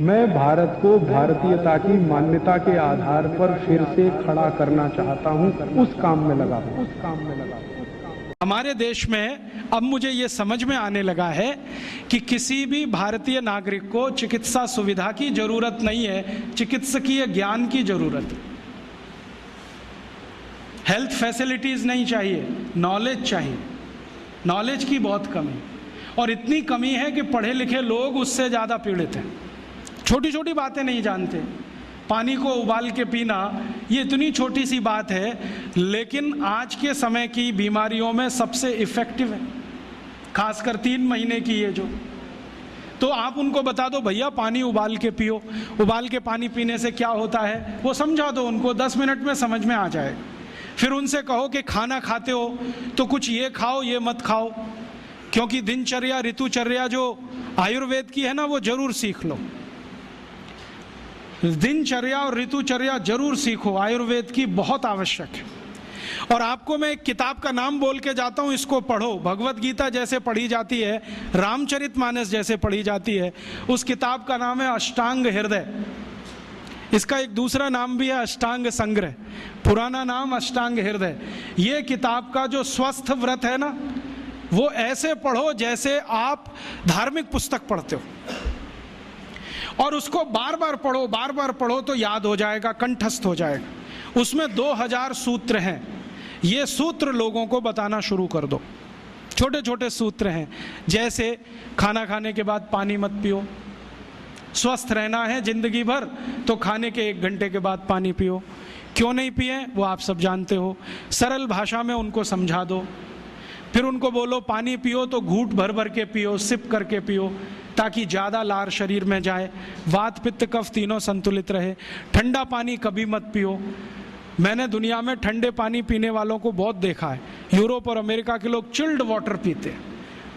मैं भारत को भारतीयता की मान्यता के आधार पर फिर से खड़ा करना चाहता हूं, उस काम में लगा हूं। हमारे देश में अब मुझे ये समझ में आने लगा है कि किसी भी भारतीय नागरिक को चिकित्सा सुविधा की जरूरत नहीं है, चिकित्सकीय ज्ञान की जरूरत है। हेल्थ फैसिलिटीज नहीं चाहिए, नॉलेज चाहिए। नॉलेज की बहुत कमी, और इतनी कमी है कि पढ़े लिखे लोग उससे ज़्यादा पीड़ित हैं। छोटी छोटी बातें नहीं जानते। पानी को उबाल के पीना, ये इतनी छोटी सी बात है, लेकिन आज के समय की बीमारियों में सबसे इफ़ेक्टिव है, खासकर 3 महीने की ये जो। तो आप उनको बता दो भैया पानी उबाल के पियो, उबाल के पानी पीने से क्या होता है वो समझा दो उनको, 10 मिनट में समझ में आ जाए। फिर उनसे कहो कि खाना खाते हो तो कुछ ये खाओ ये मत खाओ, क्योंकि दिनचर्या ऋतुचर्या जो आयुर्वेद की है ना, वो जरूर सीख लो। दिनचर्या और ऋतुचर्या जरूर सीखो, आयुर्वेद की बहुत आवश्यक है। और आपको मैं एक किताब का नाम बोल के जाता हूं, इसको पढ़ो। भगवत गीता जैसे पढ़ी जाती है, रामचरितमानस जैसे पढ़ी जाती है, उस किताब का नाम है अष्टांग हृदय। इसका एक दूसरा नाम भी है अष्टांग संग्रह, पुराना नाम अष्टांग हृदय। ये किताब का जो स्वस्थ व्रत है ना, वो ऐसे पढ़ो जैसे आप धार्मिक पुस्तक पढ़ते हो, और उसको बार बार पढ़ो, बार बार पढ़ो तो याद हो जाएगा, कंठस्थ हो जाएगा। उसमें 2000 सूत्र हैं। ये सूत्र लोगों को बताना शुरू कर दो। छोटे छोटे सूत्र हैं, जैसे खाना खाने के बाद पानी मत पियो, स्वस्थ रहना है जिंदगी भर तो खाने के 1 घंटे के बाद पानी पियो। क्यों नहीं पिए वो आप सब जानते हो, सरल भाषा में उनको समझा दो। फिर उनको बोलो पानी पियो तो घूंट भर भर के पियो, सिप करके पियो, ताकि ज़्यादा लार शरीर में जाए, वात पित्त कफ तीनों संतुलित रहे। ठंडा पानी कभी मत पियो। मैंने दुनिया में ठंडे पानी पीने वालों को बहुत देखा है। यूरोप और अमेरिका के लोग चिल्ड वाटर पीते हैं,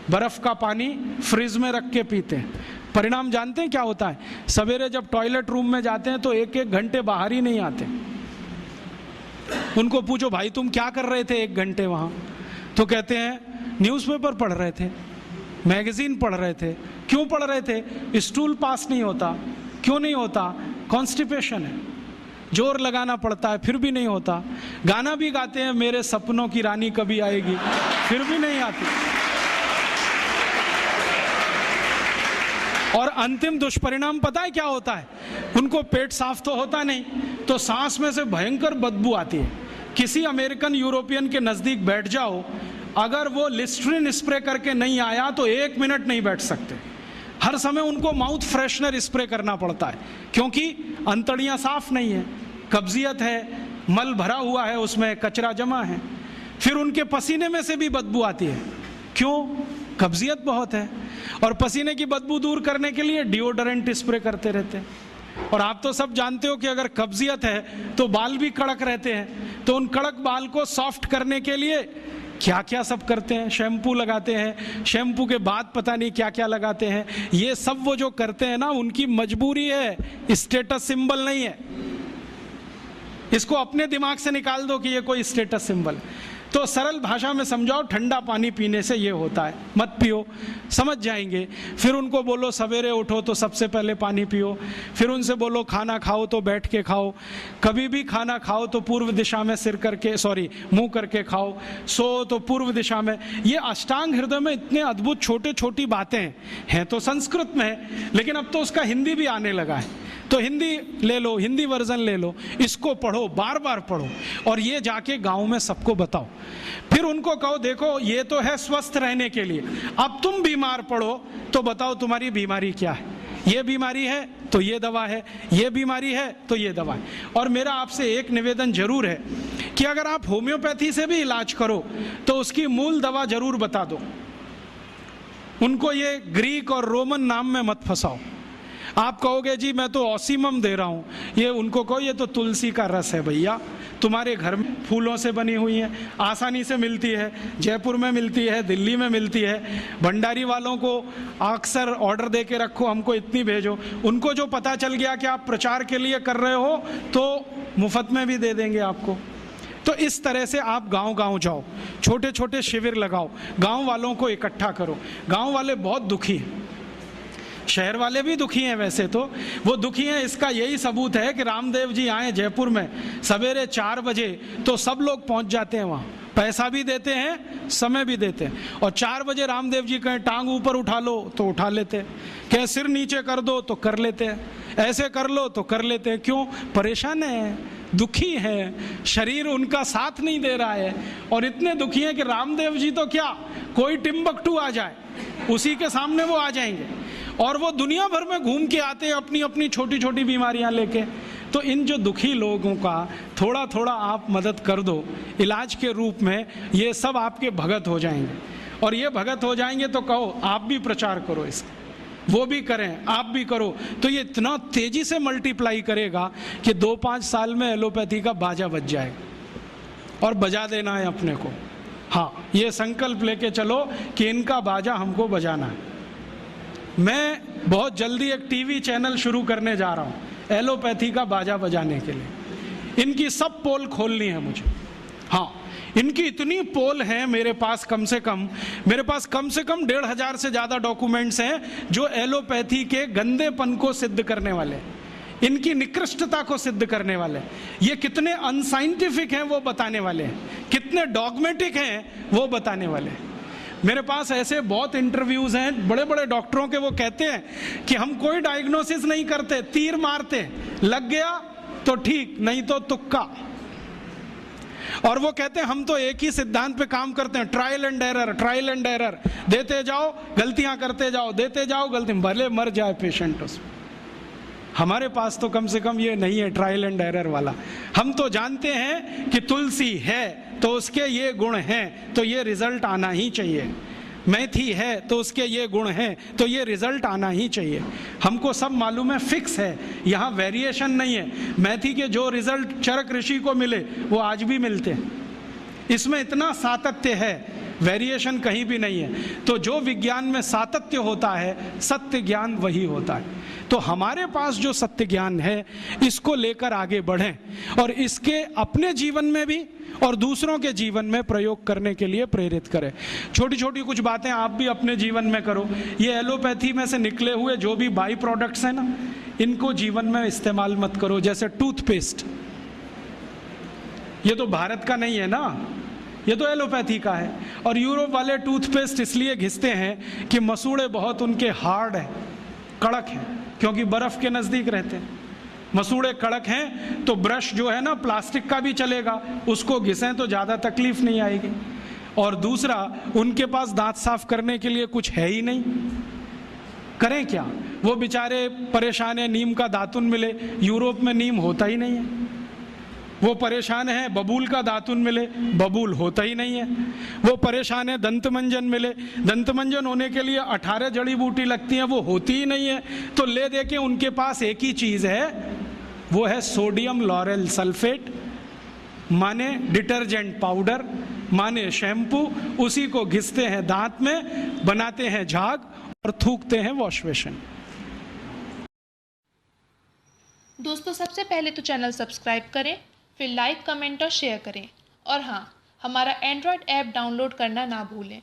बर्फ़ का पानी फ्रिज में रख के पीते हैं। परिणाम जानते हैं क्या होता है? सवेरे जब टॉयलेट रूम में जाते हैं तो 1-1 घंटे बाहर ही नहीं आते। उनको पूछो भाई तुम क्या कर रहे थे 1 घंटे वहाँ? तो कहते हैं न्यूज़पेपर पढ़ रहे थे, मैगजीन पढ़ रहे थे। क्यों पढ़ रहे थे? स्टूल पास नहीं होता। क्यों नहीं होता? कॉन्स्टिपेशन है, जोर लगाना पड़ता है फिर भी नहीं होता। गाना भी गाते हैं मेरे सपनों की रानी कभी आएगी, फिर भी नहीं आती। और अंतिम दुष्परिणाम पता है क्या होता है? उनको पेट साफ तो होता नहीं, तो सांस में से भयंकर बदबू आती है। किसी अमेरिकन यूरोपियन के नज़दीक बैठ जाओ, अगर वो लिस्ट्रीन स्प्रे करके नहीं आया तो 1 मिनट नहीं बैठ सकते। हर समय उनको माउथ फ्रेशनर स्प्रे करना पड़ता है, क्योंकि अंतड़ियाँ साफ नहीं है, कब्जियत है, मल भरा हुआ है, उसमें कचरा जमा है। फिर उनके पसीने में से भी बदबू आती है। क्यों? कब्जियत बहुत है। और पसीने की बदबू दूर करने के लिए डिओडोरेंट स्प्रे करते रहते हैं। और आप तो सब जानते हो कि अगर कब्जियत है तो बाल भी कड़क रहते हैं, तो उन कड़क बाल को सॉफ्ट करने के लिए क्या क्या सब करते हैं। शैम्पू लगाते हैं, शैम्पू के बाद पता नहीं क्या क्या लगाते हैं। ये सब वो जो करते हैं ना, उनकी मजबूरी है, स्टेटस सिंबल नहीं है। इसको अपने दिमाग से निकाल दो कि ये कोई स्टेटस सिंबल। तो सरल भाषा में समझाओ, ठंडा पानी पीने से ये होता है, मत पियो, समझ जाएंगे। फिर उनको बोलो सवेरे उठो तो सबसे पहले पानी पियो। फिर उनसे बोलो खाना खाओ तो बैठ के खाओ, कभी भी खाना खाओ तो पूर्व दिशा में मुंह करके खाओ, सो तो पूर्व दिशा में। ये अष्टांग हृदय में इतने अद्भुत छोटे छोटी बातें हैं तो संस्कृत में है, लेकिन अब तो उसका हिंदी भी आने लगा है। तो हिंदी ले लो, हिंदी वर्जन ले लो, इसको पढ़ो, बार बार पढ़ो, और ये जाके गांव में सबको बताओ। फिर उनको कहो देखो ये तो है स्वस्थ रहने के लिए, अब तुम बीमार पड़ो तो बताओ तुम्हारी बीमारी क्या है। ये बीमारी है तो ये दवा है, ये बीमारी है तो ये दवा है। और मेरा आपसे एक निवेदन जरूर है कि अगर आप होम्योपैथी से भी इलाज करो तो उसकी मूल दवा जरूर बता दो। उनको ये ग्रीक और रोमन नाम में मत फंसाओ। आप कहोगे जी मैं तो ऑसीमम दे रहा हूँ, ये उनको कहो ये तो तुलसी का रस है भैया, तुम्हारे घर में फूलों से बनी हुई है, आसानी से मिलती है, जयपुर में मिलती है, दिल्ली में मिलती है। भंडारी वालों को अक्सर ऑर्डर दे के रखो, हमको इतनी भेजो। उनको जो पता चल गया कि आप प्रचार के लिए कर रहे हो तो मुफ्त में भी दे देंगे आपको। तो इस तरह से आप गांव गांव जाओ, छोटे छोटे शिविर लगाओ, गांव वालों को इकट्ठा करो। गांव वाले बहुत दुखी हैं, शहर वाले भी दुखी हैं वैसे तो, वो दुखी हैं इसका यही सबूत है कि रामदेव जी आए जयपुर में सवेरे 4 बजे तो सब लोग पहुंच जाते हैं वहाँ, पैसा भी देते हैं, समय भी देते हैं। और 4 बजे रामदेव जी कहें टांग ऊपर उठा लो तो उठा लेते हैं, कहें सिर नीचे कर दो तो कर लेते हैं, ऐसे कर लो तो कर लेते हैं। क्यों? परेशान है, दुखी है, शरीर उनका साथ नहीं दे रहा है। और इतने दुखी हैं कि रामदेव जी तो क्या, कोई टिम्बकटू आ जाए उसी के सामने वो आ जाएंगे, और वो दुनिया भर में घूम के आते हैं अपनी अपनी छोटी छोटी बीमारियां लेके। तो इन जो दुखी लोगों का थोड़ा थोड़ा आप मदद कर दो इलाज के रूप में, ये सब आपके भगत हो जाएंगे। और ये भगत हो जाएंगे तो कहो आप भी प्रचार करो इसका, वो भी करें, आप भी करो, तो ये इतना तेजी से मल्टीप्लाई करेगा कि 2-5 साल में एलोपैथी का बाजा बज जाएगा। और बजा देना है अपने को, हाँ, ये संकल्प लेके चलो कि इनका बाजा हमको बजाना है। मैं बहुत जल्दी एक टीवी चैनल शुरू करने जा रहा हूँ एलोपैथी का बाजा बजाने के लिए। इनकी सब पोल खोलनी है मुझे, हाँ, इनकी इतनी पोल हैं मेरे पास, कम से कम 1,500 से ज़्यादा डॉक्यूमेंट्स हैं जो एलोपैथी के गंदेपन को सिद्ध करने वाले, इनकी निकृष्टता को सिद्ध करने वाले, ये कितने अनसाइंटिफिक हैं वो बताने वाले हैं, कितने डॉगमेटिक हैं वो बताने वाले हैं। मेरे पास ऐसे बहुत इंटरव्यूज़ हैं बड़े बड़े डॉक्टरों के, वो कहते हैं कि हम कोई डायग्नोसिस नहीं करते, तीर मारते, लग गया तो ठीक, नहीं तो तुक्का। और वो कहते हैं हम तो एक ही सिद्धांत पे काम करते हैं, ट्रायल एंड एरर, देते जाओ गलतियां करते जाओ, देते जाओ गलती, भले मर जाए पेशेंट उसमें। हमारे पास तो कम से कम ये नहीं है ट्रायल एंड एरर वाला। हम तो जानते हैं कि तुलसी है तो उसके ये गुण हैं तो ये रिजल्ट आना ही चाहिए, मेथी है तो उसके ये गुण हैं तो ये रिजल्ट आना ही चाहिए। हमको सब मालूम है, फिक्स है, यहाँ वेरिएशन नहीं है। मेथी के जो रिजल्ट चरक ऋषि को मिले वो आज भी मिलते हैं, इसमें इतना सातत्य है, वेरिएशन कहीं भी नहीं है। तो जो विज्ञान में सातत्य होता है, सत्य ज्ञान वही होता है। तो हमारे पास जो सत्य ज्ञान है इसको लेकर आगे बढ़ें और इसके अपने जीवन में भी और दूसरों के जीवन में प्रयोग करने के लिए प्रेरित करें। छोटी छोटी कुछ बातें आप भी अपने जीवन में करो। ये एलोपैथी में से निकले हुए जो भी बाई प्रोडक्ट्स हैं ना, इनको जीवन में इस्तेमाल मत करो। जैसे टूथपेस्ट, ये तो भारत का नहीं है ना, ये तो एलोपैथी का है। और यूरोप वाले टूथपेस्ट इसलिए घिसते हैं कि मसूड़े बहुत उनके हार्ड हैं, कड़क हैं, क्योंकि बर्फ के नज़दीक रहते हैं। मसूड़े कड़क हैं तो ब्रश जो है ना प्लास्टिक का भी चलेगा, उसको घिसें तो ज़्यादा तकलीफ नहीं आएगी। और दूसरा, उनके पास दांत साफ करने के लिए कुछ है ही नहीं, करें क्या? वो बेचारे परेशान हैं, नीम का दातुन मिले, यूरोप में नीम होता ही नहीं है। वो परेशान है बबूल का दातुन मिले, बबूल होता ही नहीं है। वो परेशान है दंतमंजन मिले, दंतमंजन होने के लिए 18 जड़ी बूटी लगती हैं, वो होती ही नहीं है। तो ले दे के उनके पास एक ही चीज़ है, वो है सोडियम लॉरेल सल्फेट, माने डिटर्जेंट पाउडर, माने शैम्पू। उसी को घिसते हैं दांत में, बनाते हैं झाग और थूकते हैं वॉश बेसिन। दोस्तों, सबसे पहले तो चैनल सब्सक्राइब करें, फिर लाइक, कमेंट और शेयर करें। और हाँ, हमारा एंड्रॉयड ऐप डाउनलोड करना ना भूलें।